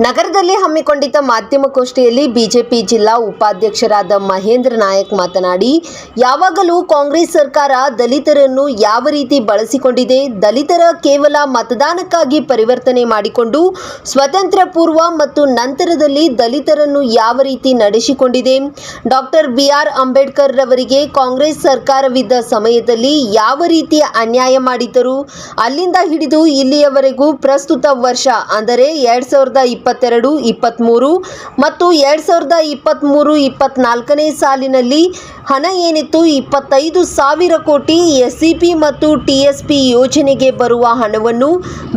ನಗರದಲ್ಲಿ ಹಮ್ಮಿಕೊಂಡಿದ್ದ ಮಾಧ್ಯಮಗೋಷ್ಠಿಯಲ್ಲಿ ಬಿಜೆಪಿ ಜಿಲ್ಲಾ ಉಪಾಧ್ಯಕ್ಷರಾದ ಮಹೇಂದ್ರ ನಾಯಕ್ ಮಾತನಾಡಿ, ಯಾವಾಗಲೂ ಕಾಂಗ್ರೆಸ್ ಸರ್ಕಾರ ದಲಿತರನ್ನು ಯಾವ ರೀತಿ ಬಳಸಿಕೊಂಡಿದೆ, ದಲಿತರ ಕೇವಲ ಮತದಾನಕ್ಕಾಗಿ ಪರಿವರ್ತನೆ ಮಾಡಿಕೊಂಡು ಸ್ವತಂತ್ರ ಪೂರ್ವ ಮತ್ತು ನಂತರದಲ್ಲಿ ದಲಿತರನ್ನು ಯಾವ ರೀತಿ ನಡೆಸಿಕೊಂಡಿದೆ, ಡಾಕ್ಟರ್ ಬಿ.ಆರ್. ಅಂಬೇಡ್ಕರ್ ರವರಿಗೆ ಕಾಂಗ್ರೆಸ್ ಸರ್ಕಾರವಿದ್ದ ಸಮಯದಲ್ಲಿ ಯಾವ ರೀತಿ ಅನ್ಯಾಯ ಮಾಡಿದ್ದರು, ಅಲ್ಲಿಂದ ಹಿಡಿದು ಇಲ್ಲಿಯವರೆಗೂ ಪ್ರಸ್ತುತ ವರ್ಷ ಅಂದರೆ 2022-23 ಮತ್ತು 2023-24ನೇ ಸಾಲಿನಲ್ಲಿ ಹಣ ಏನಿತ್ತು 25,000 ಕೋಟಿ ಎಸ್ಸಿಪಿ ಮತ್ತು ಟಿಎಸ್ಪಿ ಯೋಜನೆಗೆ ಬರುವ ಹಣವನ್ನು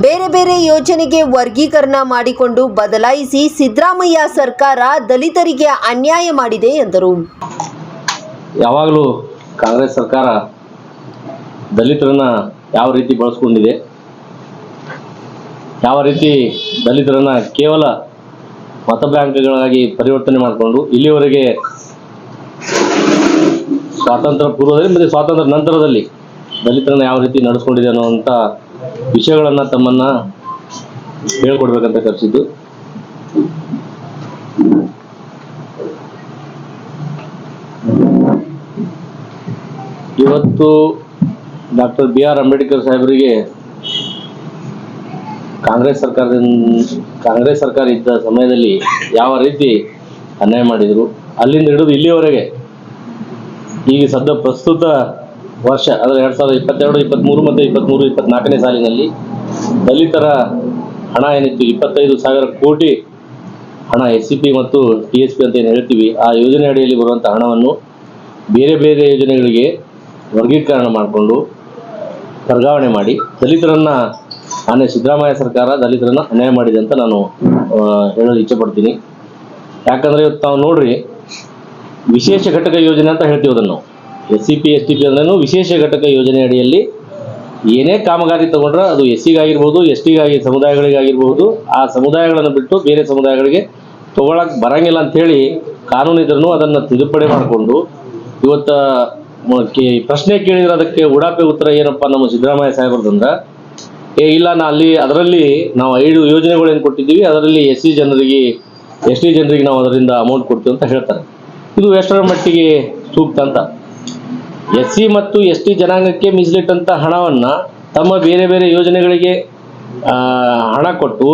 ಬೇರೆ ಬೇರೆ ಯೋಜನೆಗೆ ವರ್ಗೀಕರಣ ಮಾಡಿಕೊಂಡು ಬದಲಾಯಿಸಿ ಸಿದ್ದರಾಮಯ್ಯ ಸರ್ಕಾರ ದಲಿತರಿಗೆ ಅನ್ಯಾಯ ಮಾಡಿದೆ ಎಂದರು. ಯಾವಾಗಲೂ ಕಾಂಗ್ರೆಸ್ ಸರ್ಕಾರ ದಲಿತರನ್ನ ಯಾವ ರೀತಿ ಬಳಸ್ಕೊಂಡಿದೆ, ಯಾವ ರೀತಿ ದಲಿತರನ್ನ ಕೇವಲ ಮತ ಬ್ಯಾಂಕ್ಗಳಾಗಿ ಪರಿವರ್ತನೆ ಮಾಡಿಕೊಂಡು ಇಲ್ಲಿವರೆಗೆ ಸ್ವಾತಂತ್ರ್ಯ ಪೂರ್ವದಲ್ಲಿ ಮತ್ತು ಸ್ವಾತಂತ್ರ್ಯ ನಂತರದಲ್ಲಿ ದಲಿತರನ್ನ ಯಾವ ರೀತಿ ನಡೆಸ್ಕೊಂಡಿದೆ ಅನ್ನುವಂಥ ವಿಷಯಗಳನ್ನು ತಮ್ಮನ್ನ ಹೇಳ್ಕೊಡ್ಬೇಕಂತ ಕರೆಸಿದ್ದು. ಇವತ್ತು ಡಾಕ್ಟರ್ ಬಿ.ಆರ್. ಅಂಬೇಡ್ಕರ್ ಸಾಹೇಬರಿಗೆ ಕಾಂಗ್ರೆಸ್ ಸರ್ಕಾರ ಇದ್ದ ಸಮಯದಲ್ಲಿ ಯಾವ ರೀತಿ ಅನ್ಯಾಯ ಮಾಡಿದರು, ಅಲ್ಲಿಂದ ಹಿಡಿದು ಇಲ್ಲಿಯವರೆಗೆ ಈಗ ಪ್ರಸ್ತುತ ವರ್ಷ ಅಂದರೆ 2022-23 ಮತ್ತು 23-24ನೇ ಸಾಲಿನಲ್ಲಿ ದಲಿತರ ಹಣ ಏನಿತ್ತು 25,000 ಕೋಟಿ ಹಣ ಎಸ್ಸಿಪಿ ಮತ್ತು ಟಿಎಸ್ಪಿ ಅಂತ ಏನು ಹೇಳ್ತೀವಿ, ಆ ಯೋಜನೆ ಅಡಿಯಲ್ಲಿ ಬರುವಂಥ ಹಣವನ್ನು ಬೇರೆ ಬೇರೆ ಯೋಜನೆಗಳಿಗೆ ವರ್ಗೀಕರಣ ಮಾಡಿಕೊಂಡು ವರ್ಗಾವಣೆ ಮಾಡಿ ದಲಿತರನ್ನ ಸಿದ್ದರಾಮಯ್ಯ ಸರ್ಕಾರ ದಲಿತರನ್ನ ಅನ್ಯಾಯ ಮಾಡಿದೆ ಅಂತ ನಾನು ಹೇಳಲು ಇಚ್ಛೆ ಪಡ್ತೀನಿ. ಯಾಕಂದ್ರೆ ಇವತ್ತು ನಾವು ನೋಡ್ರಿ, ವಿಶೇಷ ಘಟಕ ಯೋಜನೆ ಅಂತ ಹೇಳ್ತೀವಿ ಅದನ್ನು. ಎಸ್ಸಿಪಿ ಎಸ್ಟಿಪಿ ಅಂದ್ರೂ ವಿಶೇಷ ಘಟಕ ಯೋಜನೆ ಅಡಿಯಲ್ಲಿ ಏನೇ ಕಾಮಗಾರಿ ತಗೊಂಡ್ರೆ ಅದು ಎಸ್ಸಿಗಾಗಿರ್ಬೋದು, ಎಸ್ಟಿಗಾಗಿ ಸಮುದಾಯಗಳಿಗಾಗಿರ್ಬೋದು, ಆ ಸಮುದಾಯಗಳನ್ನು ಬಿಟ್ಟು ಬೇರೆ ಸಮುದಾಯಗಳಿಗೆ ತಗೊಳಕ್ ಬರಂಗಿಲ್ಲ ಅಂಥೇಳಿ ಕಾನೂನು ಇದ್ರೂ ಅದನ್ನು ತಿದ್ದುಪಡಿ ಮಾಡಿಕೊಂಡು ಇವತ್ತು ಪ್ರಶ್ನೆ ಕೇಳಿದ್ರೆ ಅದಕ್ಕೆ ಉಡಾಪೆ ಉತ್ತರ ಏನಪ್ಪ ನಮ್ಮ ಸಿದ್ದರಾಮಯ್ಯ ಸಾಹೇಬ್ರದಂದ್ರೆ, ಇಲ್ಲ ಅದರಲ್ಲಿ ನಾವು 5 ಯೋಜನೆಗಳು ಏನು ಕೊಟ್ಟಿದ್ದೀವಿ, ಅದರಲ್ಲಿ ಎಸ್ಟಿ ಜನರಿಗೆ ನಾವು ಅದರಿಂದ ಅಮೌಂಟ್ ಕೊಡ್ತೀವಿ ಅಂತ ಹೇಳ್ತಾರೆ. ಇದು ಎಷ್ಟರ ಮಟ್ಟಿಗೆ ಸೂಕ್ತ ಅಂತ. ಎಸ್ಸಿ ಮತ್ತು ಎಸ್ಟಿ ಜನಾಂಗಕ್ಕೆ ಮೀಸಲಿಟ್ಟಂಥ ಹಣವನ್ನು ತಮ್ಮ ಬೇರೆ ಬೇರೆ ಯೋಜನೆಗಳಿಗೆ ಹಣ ಕೊಟ್ಟು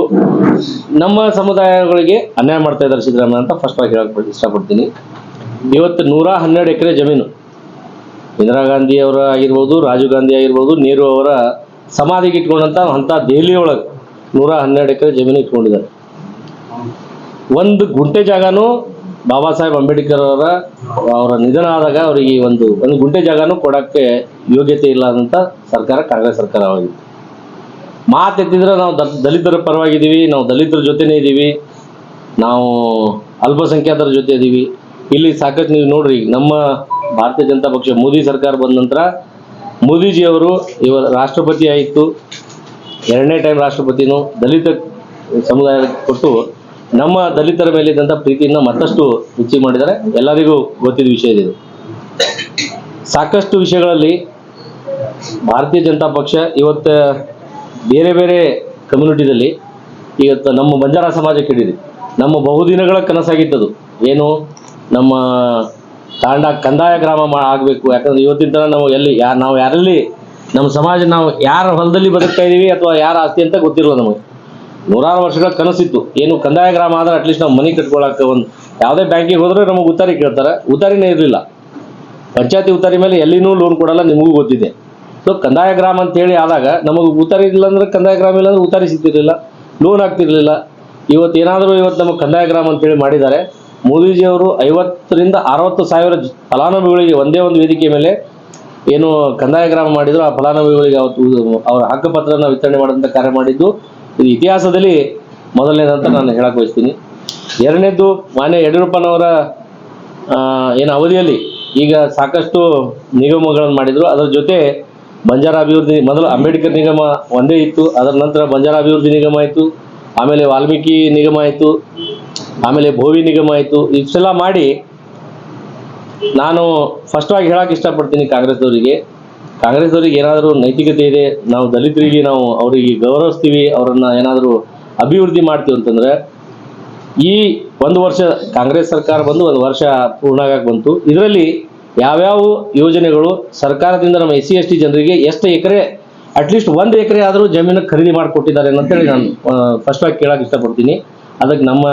ನಮ್ಮ ಸಮುದಾಯಗಳಿಗೆ ಅನ್ಯಾಯ ಮಾಡ್ತಾ ಇದ್ದಾರೆ ಸಿದ್ದರಾಮಯ್ಯ ಅಂತ ಫಸ್ಟ್ ಆಗಿ ಹೇಳಕ್ಕೆ ಇಷ್ಟಪಡ್ತೀನಿ. ಇವತ್ತು 112 ಎಕರೆ ಜಮೀನು ಇಂದಿರಾ ಗಾಂಧಿ ಅವರ ಆಗಿರ್ಬೋದು, ರಾಜೀವ್ ಗಾಂಧಿ ಆಗಿರ್ಬೋದು, ನೆಹರು ಅವರ ಸಮಾಧಿಗೆ ಇಟ್ಕೊಂಡಂತ ದೆಹಲಿ ಒಳಗೆ 112 ಎಕರೆ ಜಮೀನು ಇಟ್ಕೊಂಡಿದ್ದಾರೆ. 1 ಗುಂಟೆ ಜಾಗನೂ ಬಾಬಾ ಸಾಹೇಬ್ ಅಂಬೇಡ್ಕರ್ ಅವರ ನಿಧನ ಆದಾಗ ಅವರಿಗೆ ಒಂದು ಗುಂಟೆ ಜಾಗನೂ ಕೊಡಕ್ಕೆ ಯೋಗ್ಯತೆ ಇಲ್ಲ ಅಂತ ಸರ್ಕಾರ ಕಾಂಗ್ರೆಸ್ ಸರ್ಕಾರವಾಗಿದೆ. ಮಾತೆತ್ತಿದ್ರೆ ನಾವು ದಲಿತರ ಪರವಾಗಿದ್ದೀವಿ, ನಾವು ದಲಿತರ ಜೊತೆನೇ ಇದ್ದೀವಿ, ನಾವು ಅಲ್ಪಸಂಖ್ಯಾತರ ಜೊತೆ ಇದ್ದೀವಿ. ಇಲ್ಲಿ ಸಾಕಷ್ಟು ನೀವು ನೋಡ್ರಿ, ನಮ್ಮ ಭಾರತೀಯ ಜನತಾ ಪಕ್ಷ ಮೋದಿ ಸರ್ಕಾರ ಬಂದ ನಂತರ ಮೋದಿಜಿಯವರು ರಾಷ್ಟ್ರಪತಿ ಆಯಿತು, 2ನೇ ಟೈಮ್ ರಾಷ್ಟ್ರಪತಿನೂ ದಲಿತ ಸಮುದಾಯಕ್ಕೆ ಕೊಟ್ಟು ನಮ್ಮ ದಲಿತರ ಮೇಲಿದ್ದಂಥ ಪ್ರೀತಿಯನ್ನು ಮತ್ತಷ್ಟು ಹೆಚ್ಚಿಗೆ ಮಾಡಿದ್ದಾರೆ. ಎಲ್ಲರಿಗೂ ಗೊತ್ತಿದ್ದ ವಿಷಯ ಇದು. ಸಾಕಷ್ಟು ವಿಷಯಗಳಲ್ಲಿ ಭಾರತೀಯ ಜನತಾ ಪಕ್ಷ ಇವತ್ತು ಬೇರೆ ಬೇರೆ ಕಮ್ಯುನಿಟಿದಲ್ಲಿ ಇವತ್ತು ನಮ್ಮ ಬಂಜಾರ ಸಮಾಜಕ್ಕೆ ಹಿಡಿದು ನಮ್ಮ ಬಹುದಿನಗಳ ಕನಸಾಗಿತ್ತದು ಏನು, ನಮ್ಮ ತಾಂಡ ಕಂದಾಯ ಗ್ರಾಮ ಆಗಬೇಕು. ಯಾಕಂದ್ರೆ ಇವತ್ತಿನ ತನಕ ನಾವು ಯಾರಲ್ಲಿ ನಮ್ಮ ಸಮಾಜ ನಾವು ಯಾರ ಹೊಲದಲ್ಲಿ ಬದುಕ್ತಾ ಇದ್ದೀವಿ ಅಥವಾ ಯಾರ ಆಸ್ತಿ ಅಂತ ಗೊತ್ತಿರೋದು ನಮಗೆ. 100 ವರ್ಷಗಳ ಕನಸಿತ್ತು ಏನು, ಕಂದಾಯ ಗ್ರಾಮ ಆದ್ರೆ ಅಟ್ಲೀಸ್ಟ್ ನಾವು ಮನೆ ಕಟ್ಕೊಳಕ್ಕೆ ಯಾವುದೇ ಬ್ಯಾಂಕಿಗೆ ಹೋದ್ರೆ ನಮಗೆ ಉತ್ತಾರಿ ಕೇಳ್ತಾರೆ, ಉತ್ತಾರಿನೇ ಇರಲಿಲ್ಲ. ಪಂಚಾಯತಿ ಉತ್ತಾರಿ ಮೇಲೆ ಎಲ್ಲಿನೂ ಲೋನ್ ಕೊಡಲ್ಲ, ನಿಮಗೂ ಗೊತ್ತಿದೆ. ಸೊ ಕಂದಾಯ ಗ್ರಾಮ ಅಂತೇಳಿ ಆದಾಗ ನಮಗೆ ಉತ್ತಾರಿ ಇಲ್ಲ ಅಂದ್ರೆ, ಕಂದಾಯ ಗ್ರಾಮ ಇಲ್ಲ ಅಂದ್ರೆ ಉತ್ತಾರಿ ಸಿಗ್ತಿರ್ಲಿಲ್ಲ, ಲೋನ್ ಆಗ್ತಿರ್ಲಿಲ್ಲ. ಇವತ್ತು ನಮ್ಮ ಕಂದಾಯ ಗ್ರಾಮ ಅಂತೇಳಿ ಮಾಡಿದ್ದಾರೆ. ಮೋದಿಜಿಯವರು 50,000 to 60,000 ಫಲಾನುಭವಿಗಳಿಗೆ ಒಂದೇ ಒಂದು ವೇದಿಕೆ ಮೇಲೆ ಏನು ಕಂದಾಯ ಗ್ರಾಮ ಮಾಡಿದ್ರು, ಆ ಫಲಾನುಭವಿಗಳಿಗೆ ಅವತ್ತು ಅವರ ಹಕ್ಕುಪತ್ರನ ವಿತರಣೆ ಮಾಡುವಂಥ ಕಾರ್ಯ ಮಾಡಿದ್ದು ಇದು ಇತಿಹಾಸದಲ್ಲಿ ಮೊದಲನೇದಂತ ನಾನು ಹೇಳಕ್ಕೆ ಬಯಸ್ತೀನಿ. ಎರಡನೇದು, ಮಾನ್ಯ ಯಡಿಯೂರಪ್ಪನವರ ಏನು ಅವಧಿಯಲ್ಲಿ ಈಗ ಸಾಕಷ್ಟು ನಿಗಮಗಳನ್ನು ಮಾಡಿದ್ರು. ಅದರ ಜೊತೆ ಬಂಜಾರ ಅಭಿವೃದ್ಧಿ, ಮೊದಲು ಅಂಬೇಡ್ಕರ್ ನಿಗಮ ಒಂದೇ ಇತ್ತು, ಅದರ ನಂತರ ಬಂಜಾರ ಅಭಿವೃದ್ಧಿ ನಿಗಮ ಆಯಿತು, ಆಮೇಲೆ ವಾಲ್ಮೀಕಿ ನಿಗಮ ಆಯಿತು, ಆಮೇಲೆ ಭೋವಿ ನಿಗಮ ಆಯಿತು. ಇಷ್ಟೆಲ್ಲ ಮಾಡಿ ನಾನು ಫಸ್ಟ್ ಆಗಿ ಹೇಳಕ್ಕೆ ಇಷ್ಟಪಡ್ತೀನಿ ಕಾಂಗ್ರೆಸ್ದವರಿಗೆ ಏನಾದರೂ ನೈತಿಕತೆ ಇದೆ, ನಾವು ದಲಿತರಿಗೆ ನಾವು ಅವರಿಗೆ ಗೌರವಿಸ್ತೀವಿ, ಅವರನ್ನು ಏನಾದರೂ ಅಭಿವೃದ್ಧಿ ಮಾಡ್ತೀವಿ ಅಂತಂದರೆ ಈ ಒಂದು ವರ್ಷ ಕಾಂಗ್ರೆಸ್ ಸರ್ಕಾರ ಬಂದು ಒಂದು ವರ್ಷ ಪೂರ್ಣ ಆಗಕ್ಕೆ ಬಂತು. ಇದರಲ್ಲಿ ಯಾವ್ಯಾವ ಯೋಜನೆಗಳು ಸರ್ಕಾರದಿಂದ ನಮ್ಮ SC ST ಜನರಿಗೆ ಎಷ್ಟು ಎಕರೆ ಅಟ್ಲೀಸ್ಟ್ 1 ಎಕರೆ ಆದರೂ ಜಮೀನು ಖರೀದಿ ಮಾಡಿಕೊಟ್ಟಿದ್ದಾರೆ ಅಂತೇಳಿ ನಾನು ಫಸ್ಟ್ ಆಗಿ ಕೇಳಕ್ಕೆ ಇಷ್ಟಪಡ್ತೀನಿ. ಅದಕ್ಕೆ ನಮ್ಮ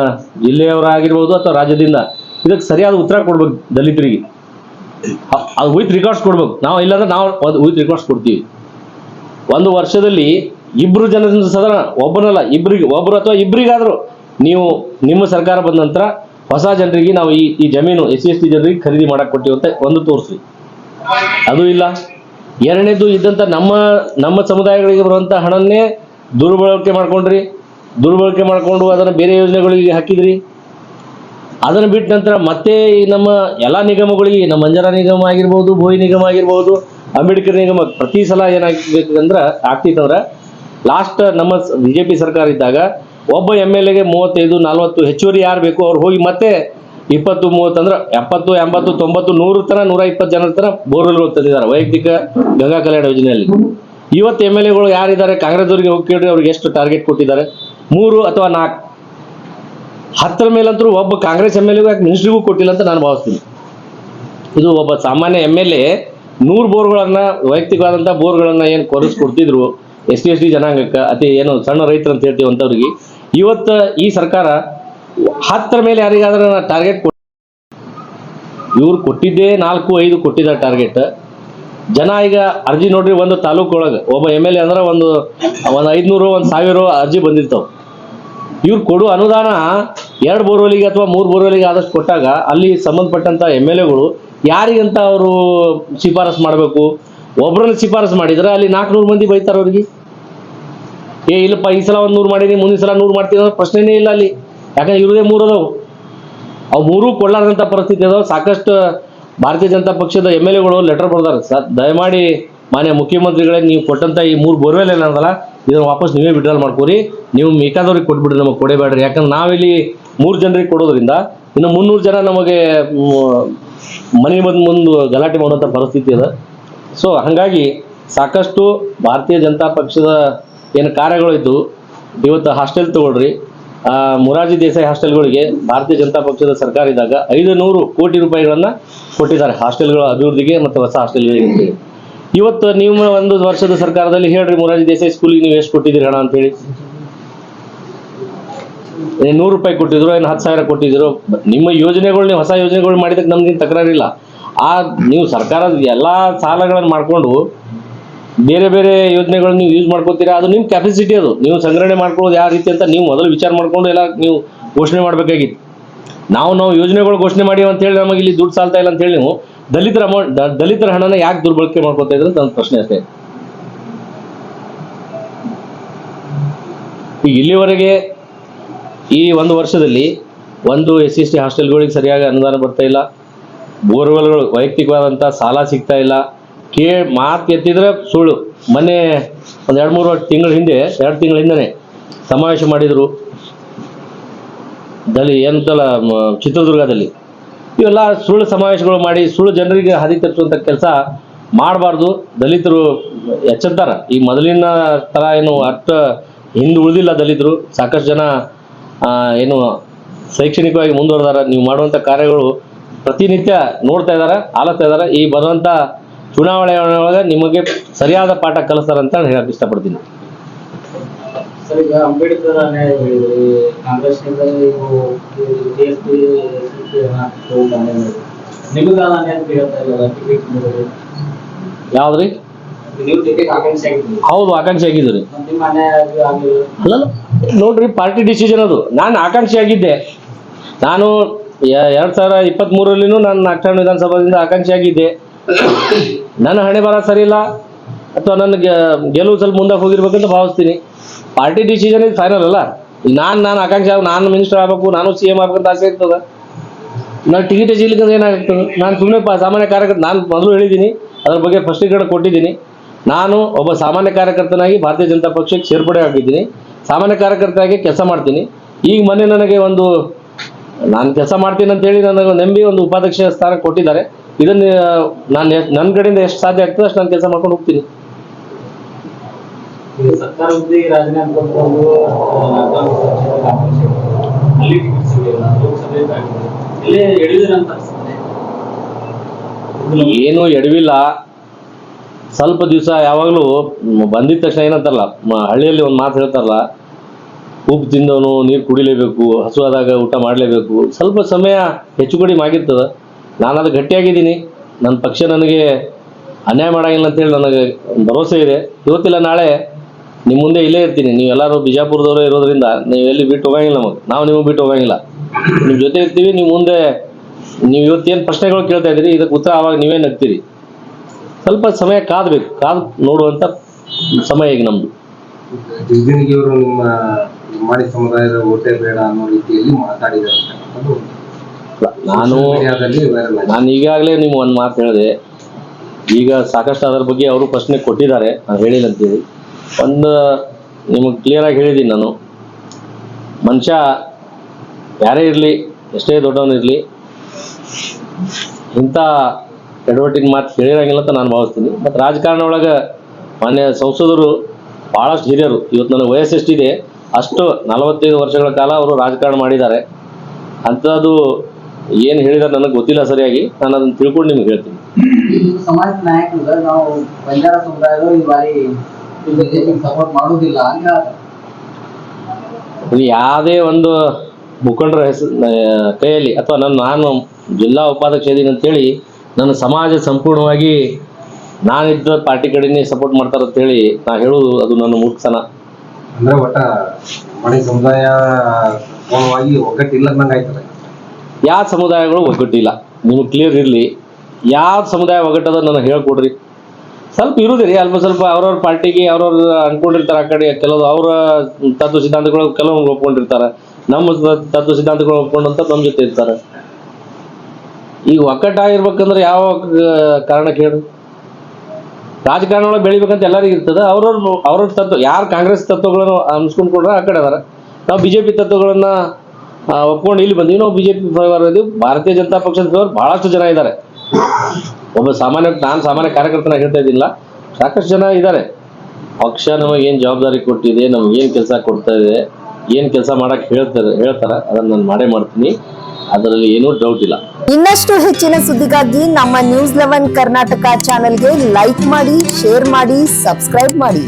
ಜಿಲ್ಲೆಯವರಾಗಿರ್ಬೋದು ಅಥವಾ ರಾಜ್ಯದಿಂದ ಇದಕ್ಕೆ ಸರಿಯಾದ ಉತ್ತರ ಕೊಡ್ಬೇಕು ದಲಿತರಿಗೆ. ಅದು ವಿತ್ ರೆಕಾರ್ಡ್ಸ್ ಕೊಡ್ಬೇಕು. ನಾವು ಇಲ್ಲಾಂದ್ರೆ ನಾವು ವಿತ್ ರೆಕಾರ್ಡ್ಸ್ ಕೊಡ್ತೀವಿ. ಒಂದು ವರ್ಷದಲ್ಲಿ 2 ಜನರಿಂದ ಸಾಧಾರಣ ಒಬ್ಬನಲ್ಲ ಒಬ್ಬರು ಅಥವಾ ಇಬ್ಬರಿಗಾದರೂ ನೀವು ನಿಮ್ಮ ಸರ್ಕಾರ ಬಂದ ನಂತರ ಹೊಸ ಜನರಿಗೆ ನಾವು ಈ ಜಮೀನು SC ST ಜನರಿಗೆ ಖರೀದಿ ಮಾಡಕ್ಕೆ ಕೊಟ್ಟಿವಿ ಅಂತ ಒಂದು ತೋರಿಸ್ರಿ. ಅದು ಇಲ್ಲ. ಎರಡನೇದು ಇದ್ದಂಥ ನಮ್ಮ ಸಮುದಾಯಗಳಿಗೆ ಬರುವಂಥ ಹಣನ್ನೇ ದುರ್ಬಳಕೆ ಮಾಡಿಕೊಂಡು ಅದನ್ನು ಬೇರೆ ಯೋಜನೆಗಳಿಗೆ ಹಾಕಿದ್ರಿ. ಅದನ್ನು ಬಿಟ್ಟ ನಂತರ ಮತ್ತೆ ನಮ್ಮ ಎಲ್ಲ ನಿಗಮಗಳಿಗೆ, ನಮ್ಮ ಮಂಜರಾ ನಿಗಮ ಆಗಿರ್ಬೋದು, ಭೋಯಿ ನಿಗಮ ಆಗಿರ್ಬೋದು, ಅಂಬೇಡ್ಕರ್ ನಿಗಮ ಪ್ರತಿ ಸಲ ಏನಾಗಬೇಕಂದ್ರೆ ಆಗ್ತಿತ್ತಂದ್ರೆ ಲಾಸ್ಟ್ ನಮ್ಮ BJP ಸರ್ಕಾರ ಇದ್ದಾಗ ಒಬ್ಬ MLA ಗೆ 35-40 ಹೆಚ್ಚುವರಿ ಯಾರು ಬೇಕು ಅವ್ರು ಹೋಗಿ ಮತ್ತೆ 20-30 ಅಂದ್ರೆ 70, 80, 90, 100 ತನ 120 ಜನರ ತನ ಬೋರ್ವೆಲ್ಗಳು ತಂದಿದ್ದಾರೆ ವೈಯಕ್ತಿಕ ಗಂಗಾ ಕಲ್ಯಾಣ ಯೋಜನೆಯಲ್ಲಿ. ಇವತ್ತು MLA ಗಳು ಯಾರಿದ್ದಾರೆ ಕಾಂಗ್ರೆಸ್ದವ್ರಿಗೆ ಹೋಗಿ ಕೇಳಿದ್ರೆ ಅವ್ರಿಗೆ ಎಷ್ಟು ಟಾರ್ಗೆಟ್ ಕೊಟ್ಟಿದ್ದಾರೆ? 3 ಅಥವಾ 4. 10 ಮೇಲಂತರೂ ಒಬ್ಬ ಕಾಂಗ್ರೆಸ್ MLA ಯಾಕೆ ಮಿನಿಸ್ಟ್ರಿಗೂ ಕೊಟ್ಟಿಲ್ಲ ಅಂತ ನಾನು ಭಾವಿಸ್ತೀನಿ. ಇದು ಒಬ್ಬ ಸಾಮಾನ್ಯ MLA 100 ಬೋರ್ಗಳನ್ನ ವೈಯಕ್ತಿಕವಾದಂಥ ಬೋರ್ಗಳನ್ನ ಏನು ಕೊಡಿಸ್ಕೊಡ್ತಿದ್ರು SC ST ಜನಾಂಗಕ್ಕೆ, ಏನು ಸಣ್ಣ ರೈತರು ಅಂತ ಹೇಳ್ತೀವಿ ಅಂತವ್ರಿಗೆ, ಇವತ್ತು ಈ ಸರ್ಕಾರ 10 ಮೇಲೆ ಯಾರಿಗಾದ್ರೆ ಟಾರ್ಗೆಟ್ ಇವ್ರು ಕೊಟ್ಟಿದ್ದೇ 4-5 ಕೊಟ್ಟಿದ್ದಾರೆ ಟಾರ್ಗೆಟ್. ಜನ ಈಗ ಅರ್ಜಿ ನೋಡ್ರಿ, ಒಂದು ತಾಲೂಕು ಒಳಗೆ ಒಬ್ಬ MLA ಅಂದ್ರೆ ಒಂದು 500, 1000 ಅರ್ಜಿ ಬಂದಿರ್ತಾವ. ಇವ್ರು ಕೊಡು ಅನುದಾನ 2 ಬೋರ್ವೆಲಿಗೆ ಅಥವಾ 3 ಬೋರ್ವೆಲಿಗೆ ಆದಷ್ಟು ಕೊಟ್ಟಾಗ ಅಲ್ಲಿ ಸಂಬಂಧಪಟ್ಟಂತ MLA ಗಳು ಯಾರಿಗಂತ ಅವರು ಶಿಫಾರಸು ಮಾಡಬೇಕು? ಒಬ್ಬರನ್ನ ಶಿಫಾರಸು ಮಾಡಿದ್ರೆ ಅಲ್ಲಿ 400 ಮಂದಿ ಬೈತಾರೆ ಅವ್ರಿಗೆ. ಇಲ್ಲಪ್ಪ ಈ ಸಲ 100 ಮಾಡೀನಿ, ಮುಂದಿನ ಸಲ 100 ಮಾಡ್ತೀನಿ ಅನ್ನೋ ಪ್ರಶ್ನೆನೇ ಇಲ್ಲ ಅಲ್ಲಿ. ಯಾಕಂದ್ರೆ ಇರೋದೇ 3 ಅದಾವು. ಅವು 3 ಕೊಡ್ಲಾರ್ದಂಥ ಪರಿಸ್ಥಿತಿ ಅದಾವ. ಸಾಕಷ್ಟು ಭಾರತೀಯ ಜನತಾ ಪಕ್ಷದ MLA ಗಳು ಲೆಟರ್ ಬರ್ದಾರೆ, ಸರ್ ದಯಮಾಡಿ ಮಾನ್ಯ ಮುಖ್ಯಮಂತ್ರಿಗಳೇ ನೀವು ಕೊಟ್ಟಂತ ಈ 3 ಬೋರ್ವೆಲ್ ಏನಂದಲ್ಲ ಇದನ್ನ ವಾಪಸ್ ನೀವೇ ವಿಡ್ರಾಲ್ ಮಾಡ್ಕೋರಿ, ನೀವು ಬೇಕಾದವ್ರಿಗೆ ಕೊಟ್ಬಿಡ್ರಿ, ನಮಗೆ ಕೊಡಬೇಡ್ರಿ. ಯಾಕಂದ್ರೆ ನಾವಿಲ್ಲಿ 3 ಜನರಿಗೆ ಕೊಡೋದ್ರಿಂದ ಇನ್ನು 300 ಜನ ನಮಗೆ ಮನೆ ಮುಂದೆ ಗಲಾಟೆ ಮಾಡುವಂಥ ಪರಿಸ್ಥಿತಿ ಅದ. ಸೊ ಹಾಗಾಗಿ ಸಾಕಷ್ಟು ಭಾರತೀಯ ಜನತಾ ಪಕ್ಷದ ಏನು ಕಾರ್ಯಗಳು ಇದ್ದು, ಇವತ್ತು ಹಾಸ್ಟೆಲ್ ತಗೊಳ್ರಿ, ಮೊರಾರ್ಜಿ ದೇಸಾಯಿ ಹಾಸ್ಟೆಲ್ಗಳಿಗೆ ಭಾರತೀಯ ಜನತಾ ಪಕ್ಷದ ಸರ್ಕಾರ ಇದ್ದಾಗ 500 ಕೋಟಿ ರೂಪಾಯಿಗಳನ್ನ ಕೊಟ್ಟಿದ್ದಾರೆ ಹಾಸ್ಟೆಲ್ಗಳ ಅಭಿವೃದ್ಧಿಗೆ ಮತ್ತು ಹೊಸ ಹಾಸ್ಟೆಲ್ಗಳಿಗೆ. ಇವತ್ತು ನೀವು ಒಂದು ವರ್ಷದ ಸರ್ಕಾರದಲ್ಲಿ ಹೇಳ್ರಿ, ಮೊರಾರ್ಜಿ ದೇಸಾಯಿ ಸ್ಕೂಲಿಗೆ ನೀವು ಎಷ್ಟು ಕೊಟ್ಟಿದ್ದೀರಿ ಹಣ ಅಂತೇಳಿ? 100 ರೂಪಾಯಿ ಕೊಟ್ಟಿದ್ರು, ಏನು 10,000 ಕೊಟ್ಟಿದ್ರು? ನಿಮ್ಮ ಯೋಜನೆಗಳು, ನೀವು ಹೊಸ ಯೋಜನೆಗಳು ಮಾಡಿದಕ್ಕೆ ನಮ್ಗೇನು ತಕರಾರಿಲ್ಲ. ನೀವು ಸರ್ಕಾರದ ಎಲ್ಲ ಸಾಲಗಳನ್ನು ಮಾಡಿಕೊಂಡು ಬೇರೆ ಬೇರೆ ಯೋಜನೆಗಳನ್ನ ನೀವು ಯೂಸ್ ಮಾಡ್ಕೋತೀರಾ, ಅದು ನಿಮ್ಮ ಕೆಪಾಸಿಟಿ. ಅದು ನೀವು ಸಂಗ್ರಹಣೆ ಮಾಡ್ಕೊಳ್ಳೋದು ಯಾವ ರೀತಿ ಅಂತ ನೀವು ಮೊದಲು ವಿಚಾರ ಮಾಡ್ಕೊಂಡು ಎಲ್ಲ ನೀವು ಘೋಷಣೆ ಮಾಡಬೇಕಾಗಿತ್ತು. ನಾವು ಯೋಜನೆಗಳು ಘೋಷಣೆ ಮಾಡಿ ಅಂತ ಹೇಳಿ ನಮಗೆ ಇಲ್ಲಿ ದುಡ್ಡು ಸಾಲ್ತಾ ಇಲ್ಲ ಅಂತ ಹೇಳಿ ನೀವು ದಲಿತರ ಹಣನ ಯಾಕೆ ದುರ್ಬಳಕೆ ಮಾಡ್ಕೊತಾ ಇದ್ರೆ ಅಂತ ನನ್ನ ಪ್ರಶ್ನೆ ಅಷ್ಟೇ. ಈಗ ಇಲ್ಲಿವರೆಗೆ ಈ ಒಂದು ವರ್ಷದಲ್ಲಿ ಒಂದು SC ST ಹಾಸ್ಟೆಲ್ಗಳಿಗೆ ಸರಿಯಾಗಿ ಅನುದಾನ ಬರ್ತಾ ಇಲ್ಲ, ಬೋರ್ವೆಲ್ಗಳು ವೈಯಕ್ತಿಕವಾದಂಥ ಸಾಲ ಸಿಗ್ತಾ ಇಲ್ಲ. ಮಾತು ಎತ್ತಿದ್ರೆ ಸುಳ್ಳು. ಮೊನ್ನೆ ಒಂದು 2 ತಿಂಗಳ ಹಿಂದೆನೇ ಸಮಾವೇಶ ಮಾಡಿದರು ಏನಂತಲ್ಲ ಚಿತ್ರದುರ್ಗದಲ್ಲಿ. ಇವೆಲ್ಲ ಸುಳ್ಳು ಸಮಾವೇಶಗಳು ಮಾಡಿ ಸುಳ್ಳು ಜನರಿಗೆ ಹಾದಿ ತರಿಸುವಂಥ ಕೆಲಸ ಮಾಡಬಾರ್ದು. ದಲಿತರು ಎಚ್ಚೆತ್ತಾರ. ಈ ಮೊದಲಿನ ಥರ ಏನು ಅಷ್ಟು ಹಿಂದೆ ಉಳಿದಿಲ್ಲ ದಲಿತರು. ಸಾಕಷ್ಟು ಜನ ಏನು ಶೈಕ್ಷಣಿಕವಾಗಿ ಮುಂದುವರೆದಾರ. ನೀವು ಮಾಡುವಂಥ ಕಾರ್ಯಗಳು ಪ್ರತಿನಿತ್ಯ ನೋಡ್ತಾ ಇದ್ದಾರೆ, ಆಲೋಗ್ತಾ ಇದ್ದಾರೆ. ಈ ಬರುವಂಥ ಚುನಾವಣೆ ಒಳಗೆ ನಿಮಗೆ ಸರಿಯಾದ ಪಾಠ ಕಲಿಸ್ತಾರಂತ ಹೇಳಕ್ ಇಷ್ಟಪಡ್ತೀನಿ. ಸರ್, ಈಗ ಅಂಬೇಡ್ಕರ್ ಕಾಂಗ್ರೆಸ್ನಿಂದ ಯಾವ್ದ್ರಿ? ಹೌದು, ಆಕಾಂಕ್ಷಿ ಆಗಿದ್ರಿ. ಅಲ್ಲ ನೋಡ್ರಿ, ಪಾರ್ಟಿ ಡಿಸಿಷನ್ ಅದು. ನಾನು ಆಕಾಂಕ್ಷಿ ಆಗಿದ್ದೆ. ನಾನು 2023 ನಾನು ನಾಗಠಾಣ ವಿಧಾನಸಭಾದಿಂದ ಆಕಾಂಕ್ಷಿ ಆಗಿದ್ದೆ. ನನ್ನ ಹಣೆ ಬರ ಸರಿ ಇಲ್ಲ ಅಥವಾ ನನ್ನ ಗೆಲುವು ಸ್ವಲ್ಪ ಮುಂದೆ ಹೋಗಿರ್ಬೇಕಂತ ಭಾವಿಸ್ತೀನಿ. ಪಾರ್ಟಿ ಡಿಸಿಷನ್ ಇದು ಫೈನಲ್ ಅಲ್ಲ. ಈಗ ನಾನು ಆಕಾಂಕ್ಷಿ ನಾನು ಮಿನಿಸ್ಟರ್ ಆಗಬೇಕು, ನಾನು CM ಆಗ್ಬೇಕಂತ ಆಸೆ ಇರ್ತದೆ. ನಾನು ಟಿಕೆಟ್ ಸಿಗ್ಲಿಕ್ಕೆ ಏನಾಗ್ತದೆ? ನಾನು ಸುಮ್ಮನೆ ಸಾಮಾನ್ಯ ಕಾರ್ಯಕರ್ತ. ನಾನು ಮೊದಲು ಹೇಳಿದ್ದೀನಿ, ಅದ್ರ ಬಗ್ಗೆ ಸ್ಪಷ್ಟೀಕರಣ ಕೊಟ್ಟಿದ್ದೀನಿ. ನಾನು ಒಬ್ಬ ಸಾಮಾನ್ಯ ಕಾರ್ಯಕರ್ತನಾಗಿ ಭಾರತೀಯ ಜನತಾ ಪಕ್ಷಕ್ಕೆ ಸೇರ್ಪಡೆ ಆಗಿದ್ದೀನಿ. ಸಾಮಾನ್ಯ ಕಾರ್ಯಕರ್ತನಾಗಿ ಕೆಲಸ ಮಾಡ್ತೀನಿ. ಈಗ ಮೊನ್ನೆ ನನಗೆ ನಾನು ಕೆಲಸ ಮಾಡ್ತೀನಿ ಅಂತ ಹೇಳಿ ನನಗೆ ನಂಬಿ ಒಂದು ಉಪಾಧ್ಯಕ್ಷ ಸ್ಥಾನ ಕೊಟ್ಟಿದ್ದಾರೆ. ಇದನ್ನು ನಾನು ನನ್ನ ಕಡೆಯಿಂದ ಎಷ್ಟು ಸಾಧ್ಯ ಆಗ್ತದೆ ಅಷ್ಟು ನಾನು ಕೆಲಸ ಮಾಡ್ಕೊಂಡು ಹೋಗ್ತೀನಿ. ಸರ್ಕಾರ ರಾಜೀನಾಮೆ ಕೊಟ್ಟು ಸಭೆಯಾಗಿದೆ. ಇಲ್ಲೇ ಎಡವಿದ್ರ ಅಂತ ಅನ್ಸುತ್ತೆ. ಏನು ಎಡವಿಲ್ಲ. ಸ್ವಲ್ಪ ದಿವಸ ಯಾವಾಗಲೂ ಬಂದಿದ ತಕ್ಷಣ ಏನಂತಾರಲ್ಲ, ಹಳ್ಳಿಯಲ್ಲಿ ಒಂದು ಮಾತು ಹೇಳ್ತಾರಲ್ಲ, ಉಪ್ಪು ತಿಂದವನು ನೀರು ಕುಡಿಲೇಬೇಕು, ಹಸುವಾದಾಗ ಊಟ ಮಾಡಲೇಬೇಕು. ಸ್ವಲ್ಪ ಸಮಯ ಹೆಚ್ಚು ಕಡಿಮೆ ಆಗಿರ್ತದೆ. ನಾನು ಅದು ಗಟ್ಟಿಯಾಗಿದ್ದೀನಿ. ನನ್ನ ಪಕ್ಷ ನನಗೆ ಅನ್ಯಾಯ ಮಾಡಂಗಿಲ್ಲ ಅಂತೇಳಿ ನನಗೆ ಭರವಸೆ ಇದೆ. ಇವತ್ತಿಲ್ಲ ನಾಳೆ ನಿಮ್ಮ ಮುಂದೆ ಇಲ್ಲೇ ಇರ್ತೀನಿ. ನೀವೆಲ್ಲರೂ ಬಿಜಾಪುರದವರೇ ಇರೋದ್ರಿಂದ ನೀವು ಎಲ್ಲಿ ಬಿಟ್ಟು ಹೋಗಂಗಿಲ್ಲ. ನಾವು ನಿಮಗೆ ಬಿಟ್ಟು ಹೋಗಂಗಿಲ್ಲ. ನಿಮ್ಮ ಜೊತೆ ಇರ್ತೀವಿ. ನಿಮ್ಮ ಮುಂದೆ ನೀವು ಇವತ್ತೇನು ಪ್ರಶ್ನೆಗಳು ಕೇಳ್ತಾ ಇದ್ದೀರಿ, ಇದಕ್ಕೆ ಉತ್ತರ ಆವಾಗ ನೀವೇ ನಗ್ತೀರಿ. ಸ್ವಲ್ಪ ಸಮಯ ಕಾದಬೇಕು. ಕಾದು ನೋಡುವಂಥ ಸಮಯ ಈಗ ನಮ್ಮದು. ಜಗದೀಶ್ ಅವರು ನಿಮ್ಮ ಮಾಡಿ ಸಮುದಾಯದ ಓಟೇ ಬೇಡ ಅನ್ನೋ ರೀತಿಯಲ್ಲಿ ಮಾತಾಡಿದ್ದಾರೆ. ನಾನು ಈಗಾಗಲೇ ನೀವು ಒಂದು ಮಾತು ಹೇಳಿದೆ. ಈಗ ಸಾಕಷ್ಟು ಅದರ ಬಗ್ಗೆ ಅವರು ಪ್ರಶ್ನೆ ಕೊಟ್ಟಿದ್ದಾರೆ, ನಾನು ಹೇಳಿಲ್ಲ ಅಂತೇಳಿ. ಒಂದು ನಿಮಗೆ ಕ್ಲಿಯರಾಗಿ ಹೇಳಿದ್ದೀನಿ ನಾನು. ಮನುಷ್ಯ ಯಾರೇ ಇರಲಿ, ಎಷ್ಟೇ ದೊಡ್ಡವನಿರಲಿ, ಇಂಥ ಎಡವಟ್ಟಿನ ಮಾತು ಹೇಳಿರಂಗಿಲ್ಲ ಅಂತ ನಾನು ಭಾವಿಸ್ತೀನಿ. ಮತ್ತು ರಾಜಕಾರಣ ಒಳಗೆ ಮಾನ್ಯ ಸಂಸದರು ಭಾಳಷ್ಟು ಹಿರಿಯರು. ಇವತ್ತು ನನಗೆ ವಯಸ್ಸು ಎಷ್ಟಿದೆ ಅಷ್ಟು 45 ವರ್ಷಗಳ ಕಾಲ ಅವರು ರಾಜಕಾರಣ ಮಾಡಿದ್ದಾರೆ. ಅಂಥದ್ದು ಏನು ಹೇಳಿದಾರೆ ನನಗೆ ಗೊತ್ತಿಲ್ಲ ಸರಿಯಾಗಿ. ನಾನು ಅದನ್ನು ತಿಳ್ಕೊಂಡು ನಿಮ್ಗೆ ಹೇಳ್ತೀನಿ. ಸಮಾಜದ ನಾಯಕರು ನಾವು ಬಂಜಾರ ಸಮುದಾಯದವರು ಈ ಬಾರಿ ಸಪೋರ್ಟ್ ಮಾಡೋದಿಲ್ಲ ಅಂತ ಯಾವುದೇ ಒಂದು ಮುಖಂಡರ ಹೆಸರು ಕೈಯಲ್ಲಿ ಅಥವಾ ನಾನು ಜಿಲ್ಲಾ ಉಪಾಧ್ಯಕ್ಷ ಇದ್ದೀನಿ ಅಂತೇಳಿ ನನ್ನ ಸಮಾಜ ಸಂಪೂರ್ಣವಾಗಿ ನಾನಿದ್ದ ಪಾರ್ಟಿ ಕಡೆನೇ ಸಪೋರ್ಟ್ ಮಾಡ್ತಾರೆ ಅಂತೇಳಿ ನಾನು ಹೇಳೋದು ಅದು ನನ್ನ ಮೂರ್ಖತನ. ಅಂದ್ರೆ ಒಟ್ಟ ಮಡಿ ಸಮುದಾಯ ಒಗ್ಗಟ್ಟಿಲ್ಲ ಆಯ್ತದೆ. ಯಾವ ಸಮುದಾಯಗಳು ಒಗ್ಗಟ್ಟಿಲ್ಲ ನಿಮಗೆ ಕ್ಲಿಯರ್ ಇರಲಿ. ಯಾವ ಸಮುದಾಯ ಒಗ್ಗಟ್ಟದ ನನಗೆ ಹೇಳ್ಕೊಡ್ರಿ. ಸ್ವಲ್ಪ ಇರುದಿರಿ, ಅಲ್ಪ ಸ್ವಲ್ಪ ಅವ್ರವ್ರ ಪಾರ್ಟಿಗೆ ಅವ್ರವ್ರು ಅನ್ಕೊಂಡಿರ್ತಾರೆ. ಆ ಕಡೆ ಕೆಲವು ಅವರ ತತ್ವ ಸಿದ್ಧಾಂತಗಳು ಕೆಲವೊಂದು ಒಪ್ಕೊಂಡಿರ್ತಾರೆ. ನಮ್ಮ ತತ್ವ ಸಿದ್ಧಾಂತಗಳು ಒಪ್ಕೊಂಡಂತ ನಮ್ಮ ಜೊತೆ ಇರ್ತಾರೆ. ಈಗ ಒಕ್ಕಟ್ಟಾಗಿರ್ಬೇಕಂದ್ರೆ ಯಾವ ಕಾರಣ ಕೇಳಿ? ರಾಜಕಾರಣ ಒಳಗೆ ಬೆಳಿಬೇಕಂತ ಎಲ್ಲರಿಗೂ ಇರ್ತದೆ. ಅವ್ರವ್ರ ತತ್ವ, ಯಾರು ಕಾಂಗ್ರೆಸ್ ತತ್ವಗಳನ್ನು ಅನ್ಸ್ಕೊಂಡ್ಕೊಂಡ್ರೆ ಆ ಕಡೆ ಅದಾರ. ನಾವು BJP ತತ್ವಗಳನ್ನ ಒಪ್ಕೊಂಡು ಇಲ್ಲಿ ಬಂದೀವಿ. ನಾವು BJP ಫೇವರ್ ಇದೀವಿ. ಭಾರತೀಯ ಜನತಾ ಪಕ್ಷದ ಫೇವರ್ ಭಾಳಷ್ಟು ಜನ ಇದ್ದಾರೆ. ನಾನು ಸಾಮಾನ್ಯ ಕಾರ್ಯಕರ್ತನಾಗಿ ಹೇಳ್ತಾ ಇದ್ದಿಲ್ಲ, ಸಾಕಷ್ಟು ಜನ ಇದ್ದಾರೆ. ಪಕ್ಷ ನಮಗೇನು ಜವಾಬ್ದಾರಿ ಕೊಟ್ಟಿದೆ, ನಮಗೇನು ಕೆಲಸ ಕೊಡ್ತಾ ಇದೆ, ಏನು ಕೆಲಸ ಮಾಡಕ್ಕೆ ಹೇಳ್ತಾರೆ ಅದನ್ನು ನಾನು ಮಾಡೇ ಮಾಡ್ತೀನಿ. ಅದರಲ್ಲಿ ಏನೂ ಡೌಟ್ ಇಲ್ಲ. ಇನ್ನಷ್ಟು ಹೆಚ್ಚಿನ ಸುದ್ದಿಗಾಗಿ ನಮ್ಮ News 11 ಕರ್ನಾಟಕ ಚಾನೆಲ್ಗೆ ಲೈಕ್ ಮಾಡಿ, ಶೇರ್ ಮಾಡಿ, ಸಬ್ಸ್ಕ್ರೈಬ್ ಮಾಡಿ.